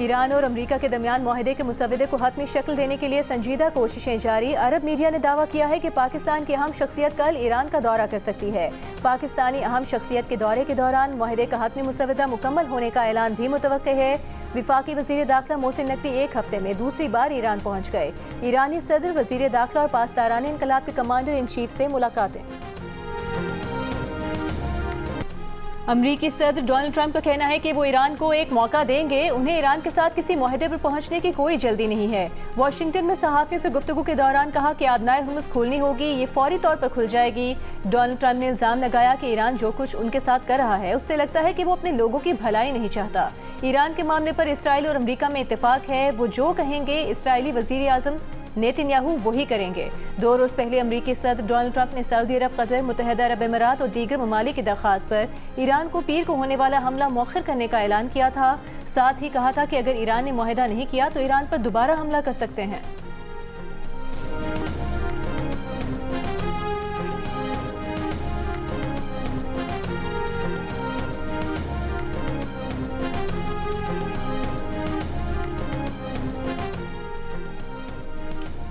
Iran और अमरीका के दरमियान मुआहदे के मुसवदे को हतमी शक्ल देने के लिए संजीदा कोशिशें जारी। अरब मीडिया ने दावा किया है कि पाकिस्तान की अहम शख्सियत कल ईरान का दौरा कर सकती है। पाकिस्तानी अहम शख्सियत के दौरे के दौरान मुआहदे का हतमी मुसवदा मुकम्मल होने का ऐलान भी मुतवक्के है। विफाकी वज़ीर दाखिला मोहसिन नकवी एक हफ्ते में दूसरी बार ईरान पहुँच गए। ईरानी सदर, वज़ीर दाखिला और पासदारान इनकलाब के कमांडर इन चीफ से मुलाकातें। अमरीकी सदर डोनाल्ड ट्रंप का कहना है कि वो ईरान को एक मौका देंगे। उन्हें ईरान के साथ किसी मुआहदे पर पहुंचने की कोई जल्दी नहीं है। वाशिंगटन में सहाफ़ियों से गुफ्तगू के दौरान कहा कि आबनाए हुर्मुज़ खोलनी होगी, ये फौरी तौर पर खुल जाएगी। डोनाल्ड ट्रंप ने इल्ज़ाम लगाया कि ईरान जो कुछ उनके साथ कर रहा है उससे लगता है कि वो अपने लोगों की भलाई नहीं चाहता। ईरान के मामले पर इसराइल और अमरीका में इत्तेफाक है। वो जो कहेंगे इसराइली वज़ीर आज़म नेतन्याहू वही करेंगे। 2 रोज़ पहले अमरीकी सदर डोनाल्ड ट्रंप ने सऊदी अरब, कतर, मुत्तहिदा अरब अमीरात और दीगर ममालिक की दरख्वास्त पर ईरान को पीर को होने वाला हमला मौखर करने का ऐलान किया था। साथ ही कहा था कि अगर ईरान ने मुआहदा नहीं किया तो ईरान पर दोबारा हमला कर सकते हैं।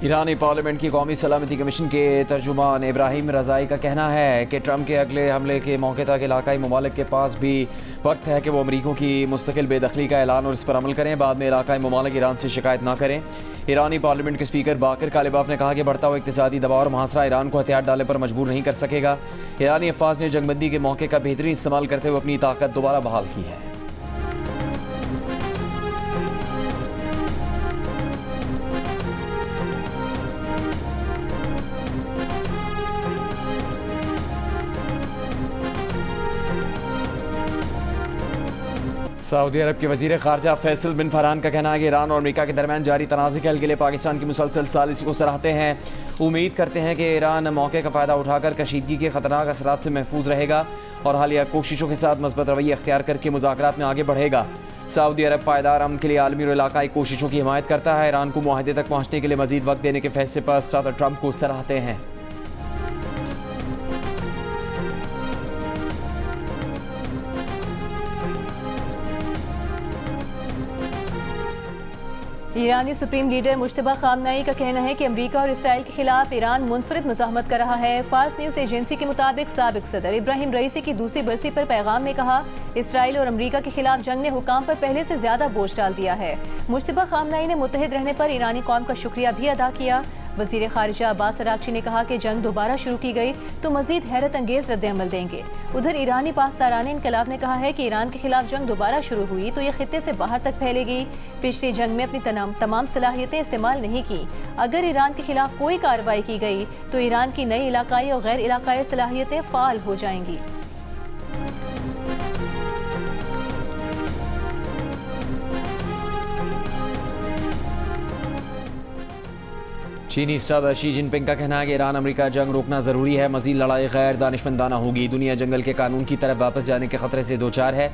ईरानी पार्लियामेंट की कौमी सलामती कमीशन के तर्जुमान इब्राहिम रज़ाई का कहना है कि ट्रंप के अगले हमले के मौके तक इलाकाई ममालिक के पास भी वक्त है कि वो अमरीकों की मुस्तकिल बेदखली का ऐलान और इस पर अमल करें। बाद में इलाकाई ममालिक ईरान से शिकायत ना करें। ईरानी पार्लियामेंट के स्पीकर बाकर कालिबाफ ने कहा कि बढ़ता हुआ इक़्तिसादी दबाव और मुहासरा ईरान को हथियार डालने पर मजबूर नहीं कर सकेगा। ईरानी अफवाज ने जंगबंदी के मौके का बेहतरीन इस्तेमाल करते हुए अपनी ताकत दोबारा बहाल की है। सऊदी अरब के वज़ीर ख़ारजा फैसल बिन फरहान का कहना है कि ईरान और अमरीका के दरमियान जारी तनाज़े के हल के लिए पाकिस्तान की मुसलसल सालिसी को सराहते हैं। उम्मीद करते हैं कि ईरान मौके का फ़ायदा उठाकर कशीदगी के ख़तरनाक असरात से महफूज रहेगा और हालिया कोशिशों के साथ मस्बत रवैया अख्तियार करके मुज़ाकरात में आगे बढ़ेगा। सऊदी अरब पायदार अमन के लिए आलमी और इलाकाई कोशिशों की हिमायत करता है। ईरान को मुआहदे तक पहुँचने के लिए मज़ीद वक्त देने के फैसले पर सदर ट्रंप को सराहते हैं। ईरानी सुप्रीम लीडर मुश्तबा खामनेई का कहना है कि अमरीका और इसराइल के खिलाफ ईरान मुनफरिद मुज़ाहमत कर रहा है। फार्स न्यूज़ एजेंसी के मुताबिक साबिक सदर इब्राहिम रईसी की दूसरी बरसी पर पैगाम में कहा, इसराइल और अमरीका के खिलाफ जंग ने हुकाम पर पहले से ज्यादा बोझ डाल दिया है। मुश्तबा खामनेई ने मुत्तहिद रहने पर ईरानी कौम का शुक्रिया भी अदा किया। वज़ीर ख़ारिजा अब्बास अराग़ची ने कहा कि जंग दोबारा शुरू की गई तो मज़ीद हैरत अंगेज़ रद्द-ए-अमल देंगे। उधर ईरानी पासदारान इनकलाब ने कहा है कि ईरान के खिलाफ जंग दोबारा शुरू हुई तो ये खित्ते से बाहर तक फैलेगी। पिछली जंग में अपनी तमाम सलाहियतें इस्तेमाल नहीं की। अगर ईरान के खिलाफ कोई कार्रवाई की गई तो ईरान की नई इलाकाई और गैर इलाकाई सलाहियतें फ़ाल हो जाएंगी। चीनी सदर शी जिनपिंग का कहना है कि ईरान अमरीका जंग रोकना ज़रूरी है। मज़ीद लड़ाई गैर दानिशमंदाना होगी। दुनिया जंगल के कानून की तरफ वापस जाने के खतरे से दो चार है।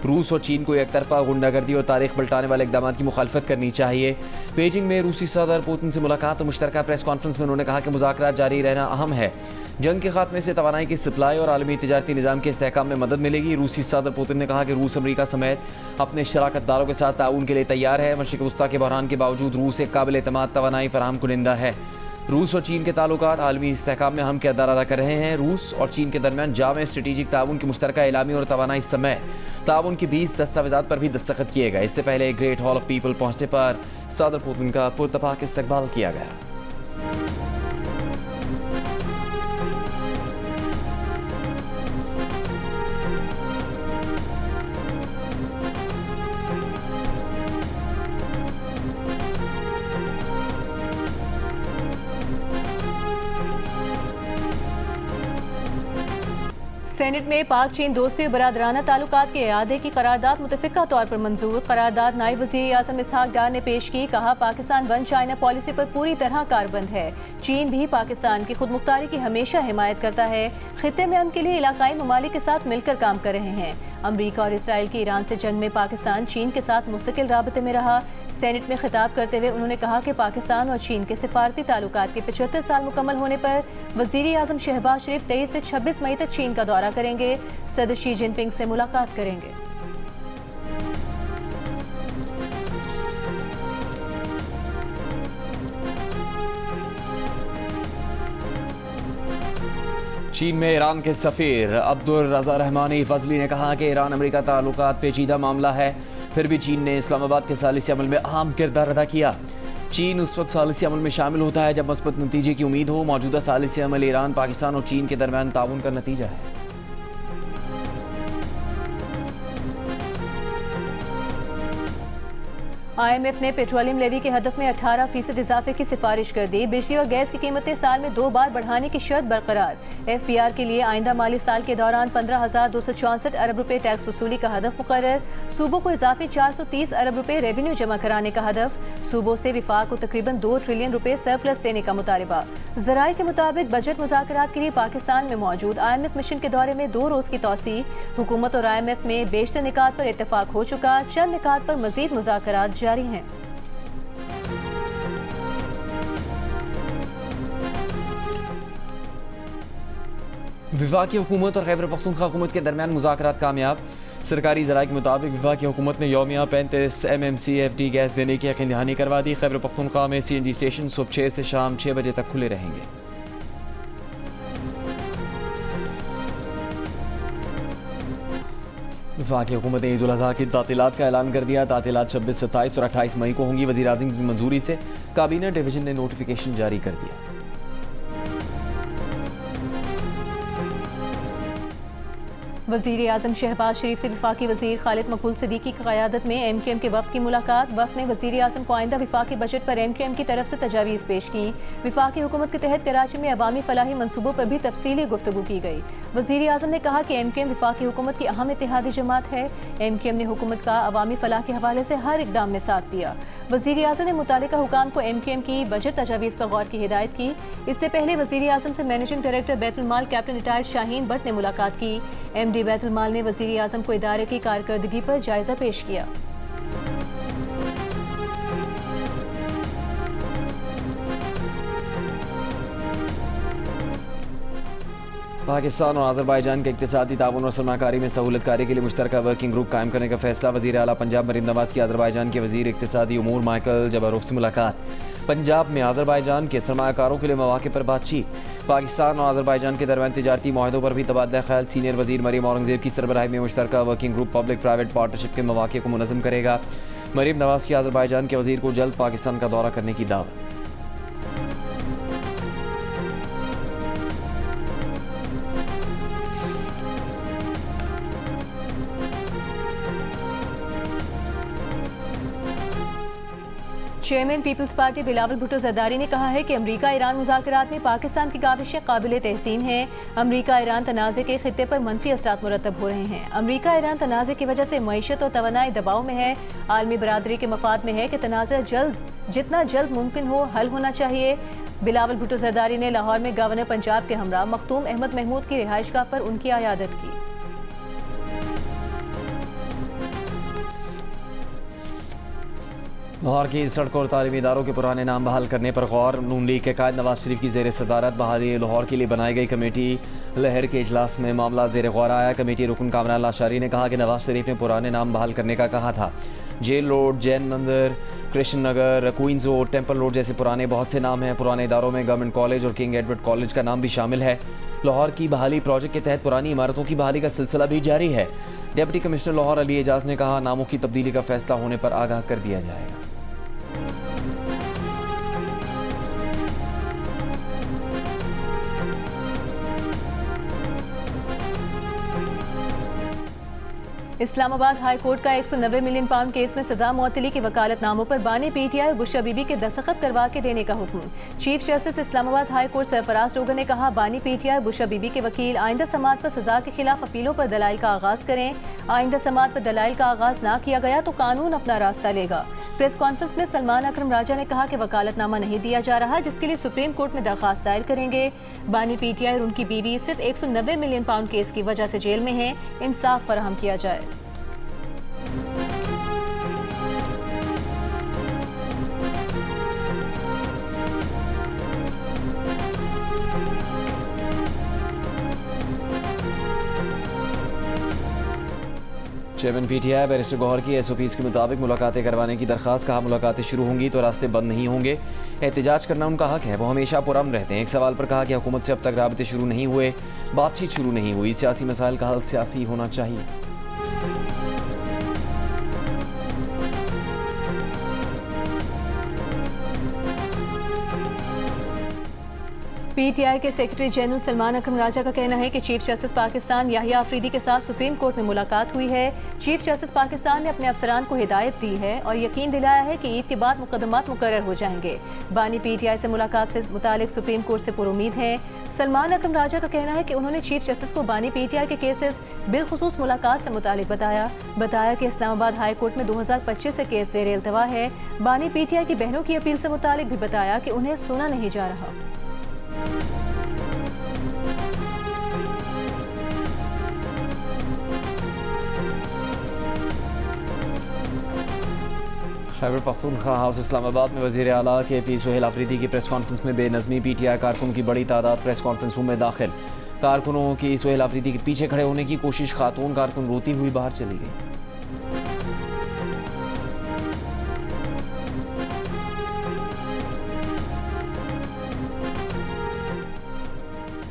रूस और चीन को एक तरफा गुंडागर्दी और तारीख पलटाने वाले इक़दाम की मुखालफत करनी चाहिए। बीजिंग में रूसी सदर पुतिन से मुलाकात और मुश्तरका प्रेस कॉन्फ्रेंस में उन्होंने कहा कि मुज़ाकरात जारी रहना अहम है। जंग के खात्मे से तवानाई की सप्लाई और आलमी तिजारती निज़ाम के इस्तेहकाम में मदद मिलेगी। रूसी सदर पुतिन ने कहा कि रूस अमरीका समेत अपने शराकतदारों के साथ ताउन के लिए तैयार है। मशरिक़ वस्ता के बहरान के बावजूद रूस एक काबिल एतमाद तवानाई फराहम कुनिंदा है। रूस और चीन के ताल्लुकात आलमी इस्तेहकाम में अहम किरदार अदा कर रहे हैं। रूस और चीन के दरमियान जामे स्ट्रेटेजिक ताउन की मुश्तरका इलामी और तवानाई समेत ताउन की 20 दस्तावेज़ात पर भी दस्तखत किए गए। इससे पहले ग्रेट हॉल ऑफ पीपल पहुंचने पर सदर पुतिन का पुरतपाक इस्तकबाल किया गया। सेनेट में पाक चीन दोस्ती और बरादराना ताल्लुकात के इआदे की करारदाद मुतफ़िका तौर पर मंजूर। करारदाद नायब वज़ीर आज़म इसहाक डार ने पेश की। कहा, पाकिस्तान वन चाइना पॉलिसी पर पूरी तरह कारबंद है। चीन भी पाकिस्तान की खुदमुख्तारी की हमेशा हिमायत करता है। खित्ते में अमन के लिए इलाकाई ममालिक के साथ मिलकर काम कर रहे हैं। अमरीका और इसराइल की ईरान से जंग में पाकिस्तान चीन के साथ मुस्तकिल राबते में रहा। सेनेट में खिताब करते हुए उन्होंने कहा कि पाकिस्तान और चीन के सिफारती ताल्लुकात के 75 साल मुकम्मल होने पर वज़ीर आज़म शहबाज शरीफ 23 से 26 मई तक चीन का दौरा करेंगे। सदर शी जिनपिंग से मुलाकात करेंगे। चीन में ईरान के सफ़ीर अब्दुल रज़ा रहमानी फजली ने कहा कि ईरान अमेरिका ताल्लुकात पेचीदा मामला है, फिर भी चीन ने इस्लामाबाद के सालिसी अमल में अहम किरदार अदा किया। चीन उस वक्त सालिसी अमल में शामिल होता है जब मस्बत नतीजे की उम्मीद हो। मौजूदा सालिसी अमल ईरान, पाकिस्तान और चीन के दरमियान ताउन का नतीजा है। IMF ने पेट्रोलियम लेवी के हदफ में 18% इजाफे की सिफारिश कर दी। बिजली और गैस की कीमतें साल में 2 बार बढ़ाने की शर्त बरकरार। FPR के लिए आइंदा माली साल के दौरान 15,264 अरब रुपए टैक्स वसूली का हदफ मुकर्रर। सूबों को इजाफी 430 अरब रुपए रेवेन्यू जमा कराने का हदफ। सूबों से विफाक को तकरीबन 2 ट्रिलियन रुपए सरप्लस देने का मुतालबा। ज़राए के मुताबिक बजट मुज़ाकरात के लिए पाकिस्तान में मौजूद IMF मिशन के दौरे में 2 रोज़ की तौसी। हुकूमत और IMF में बेशतर निकात पर इत्तेफाक हो चुका, चंद निकात पर मजीद मुज़ाकरात जारी हैं। वफाकी हुकूमत और खैबर पख्तूनख्वा हुकूमत के दरमियान मुज़ाकरात कामयाब। सरकारी ज़राए के मुताबिक वफाकी हुकूमत ने यौमिया 35 MMCFD गैस देने की यकीन दहानी करवा दी। खैबर पख्तूनख्वा में CNG स्टेशन सुबह 6 से शाम 6 बजे तक खुले रहेंगे। वफाकी हुकूमत ने ईद उल अज़हा की तातीलात का ऐलान कर दिया। तातीलात 26, 27 और 28 मई को होंगी। वज़ीर आज़म की मंजूरी से काबीना डिवीजन ने नोटिफिकेशन जारी कर दिया। वज़ीर आज़म शहबाज शरीफ से वफाकी वज़ीर खालिद मकबूल सिद्दीकी की क़यादत में MQM के वफ़द की मुलाकात। वफ़द ने वज़ीर आज़म को आइंदा वफाकी बजट पर MQM की तरफ से तजावीज़ पेश की। वफाकी हुकूमत के तहत कराची में अवामी फलाही मनसूबों पर भी तफसीली गुफ्तगू की गई। वज़ीर आज़म ने कहा कि MQM वफाकी हुकूमत की अहम इत्तेहादी जमात है। MQM ने हुकूमत का अवामी फलाह के हवाले से हर इक़दाम में साथ दिया। वज़ीर आज़म ने मुतालिका हुकाम को MQM की बजट तजावीज़ पर गौर की हिदायत की। इससे पहले वज़ीर आज़म से मैनेजिंग डायरेक्टर बैतुल माल कैप्टन रिटायर्ड शाहीन भट्ट ने मुलाकात की। MD बैतुल माल ने वज़ीर आज़म को इदारे की कारकर्दगी पर जायज़ा पेश किया। पाकिस्तान और आज़रबाईजान के इक़्तिसादी ताउन और सरमाकारी में सहूलतकारी के लिए मुश्तरका वर्किंग ग्रुप कायम करने का फैसला। वज़ीर आला पंजाब मरीम नवाज़ की आज़रबाईजान के वज़ीर इक़्तिसादी उमूर माइकल जबारोफ से मुलाकात। पंजाब में आज़रबाईजान के सरमाकारों के लिए मौक़े पर बातचीत। पाकिस्तान और आज़रबाईजान के दरमियान तिजारती माहदों पर भी तबादला ख्याल। सीनियर वज़ीर मरीम औरंगज़ेब की सरबराही में मुश्तरका working group public private partnership के मौक़े को मुनज़्ज़म करेगा। मरीम नवाज़ की आज़रबाईजान के वज़ीर को जल्द पाकिस्तान का दौरा करने की दावत। Chairman Peoples Party Bilawal Bhutto Zardari ने कहा है कि अमरीका ईरान मुज़ाकरात में पाकिस्तान की काविशें काबिल तहसीन हैं। अमरीका ईरान तनाज़े के खित्ते पर मनफी असरात मुरतब हो रहे हैं। अमरीका ईरान तनाज़े की वजह से मईशत और तवानाई दबाव में है। आलमी बरादरी के मफाद में है कि तनाज़ा जितना जल्द मुमकिन हो हल होना चाहिए। बिलावल भुट्टो जरदारी ने लाहौर में गवर्नर पंजाब के हमरा मखदूम अहमद महमूद की रिहाइशगाह पर उनकी आयादत की। लाहौर की सड़कों और तालीमी इदारों के पुराने नाम बहाल करने पर गौर। नून लीग के कायद नवाज शरीफ की ज़ेर सदारत बहाली लाहौर के लिए बनाई गई कमेटी लहर के इजलास में मामला ज़ेर गौर आया। कमेटी रुकन कामरान लाशारी ने कहा कि नवाज शरीफ ने पुराने नाम बहाल करने का कहा था। जेल रोड, जैन मंदिर, कृष्ण नगर, क्वींस रोड, टेम्पल रोड जैसे पुराने बहुत से नाम हैं। पुराने इदारों में गवर्नमेंट कॉलेज और किंग एडवर्ड कॉलेज का नाम भी शामिल है। लाहौर की बहाली प्रोजेक्ट के तहत पुरानी इमारतों की बहाली का सिलसिला भी जारी है। डिप्टी कमिश्नर लाहौर अली एजाज ने कहा नामों की तब्दीली का फैसला होने पर आगाह कर दिया जाएगा। इस्लामाबाद हाई कोर्ट का 190 मिलियन पाउंड केस में सजा मुअत्तली की वकालतनामों पर बानी PTI और बुशरा बीबी के दस्तखत करवा के देने का हुक्म। Chief justice Islamabad high court Sarfaraz Dogar ने कहा बानी PTI और बुशरा बीबी के वकील आइंदा समाअत पर सजा के खिलाफ अपीलों पर दलाइल का आगाज करें। आइंदा समाअत पर दलाइल का आगाज ना किया गया तो कानून अपना रास्ता लेगा। प्रेस कॉन्फ्रेंस में सलमान अकरम राजा ने कहा कि वकालतनामा नहीं दिया जा रहा, जिसके लिए सुप्रीम कोर्ट में दरख्वास्त दायर करेंगे। बानी PTI और उनकी बीवी सिर्फ 190 मिलियन पाउंड केस की वजह से जेल में हैं। इंसाफ फराहम किया जाए। चेयरमैन पीटीआई बैरिस्टर गौहर की एसओपीज़ के मुताबिक मुलाकातें करवाने की दरख्वास्त। कहा मुलाकातें शुरू होंगी तो रास्ते बंद नहीं होंगे। एहतजाज करना उनका हक है, वो हमेशा पुरअमन रहते हैं। एक सवाल पर कहा कि हुकूमत से अब तक राबते शुरू नहीं हुए, बातचीत शुरू नहीं हुई। सियासी मसाइल का हल सियासी होना चाहिए। पीटीआई के सेक्रेटरी जनरल सलमान अकरम राजा का कहना है कि चीफ जस्टिस पाकिस्तान याहिया अफरीदी के साथ सुप्रीम कोर्ट में मुलाकात हुई है। चीफ जस्टिस पाकिस्तान ने अपने अफसरान को हिदायत दी है और यकीन दिलाया है कि ईद के बाद मुकदमात मुकर्रर हो जाएंगे। बानी पीटीआई से मुलाकात से मुतालिक सुप्रीम कोर्ट से पुरुमीद हैं। सलमान अकरम राजा का कहना है कि उन्होंने चीफ जस्टिस को बानी पीटीआई के केसेस बिलखुसूस मुलाकात से मुतालिक बताया कि इस्लामाबाद हाई कोर्ट में 2025 से केस ज़ेर इल्तवा है। बानी पीटीआई की बहनों की अपील से मुतालिक भी बताया कि उन्हें सुना नहीं जा रहा। खैबर पख्तूनख्वा हाउस इस्लामाबाद में वज़ीर आला के पी सुहेल अफरीदी की प्रेस कॉन्फ्रेंस में बेनज़मी। पीटीआई कारकुन की बड़ी तादाद प्रेस कॉन्फ्रेंस रूम में दाखिल। कारकुनों की सुहेल अफरीदी के पीछे खड़े होने की कोशिश, खातून कारकुन रोती हुई बाहर चली गई।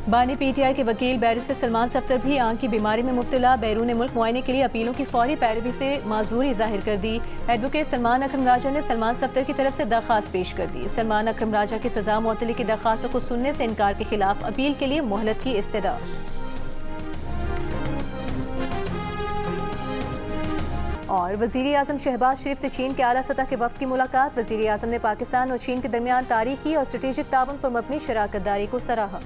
बानी पीटीआई के वकील बैरिस्टर सलमान सफ्तर भी आंख की बीमारी में मुब्तला। बैरून मुल्क मुआयने के लिए अपीलों की फौरी पैरवी से माजूरी जाहिर कर दी। एडवोकेट सलमान अकरम राजा ने सलमान सफ्तर की तरफ से दरख्वास्त पेश कर दी। सलमान अकरम राजा की सजा मुअत्तली की दरख्वास्तों को सुनने से इनकार के खिलाफ अपील के लिए मोहलत की इस्तदा। और वज़ीर आज़म शहबाज शरीफ से चीन के आला सतह के वफ़द की मुलाकात। वज़ीर आज़म ने पाकिस्तान और चीन के दरमियान तारीखी और स्ट्रेटेजिक ताउन पर मबनी शराकत दारी को सराहा।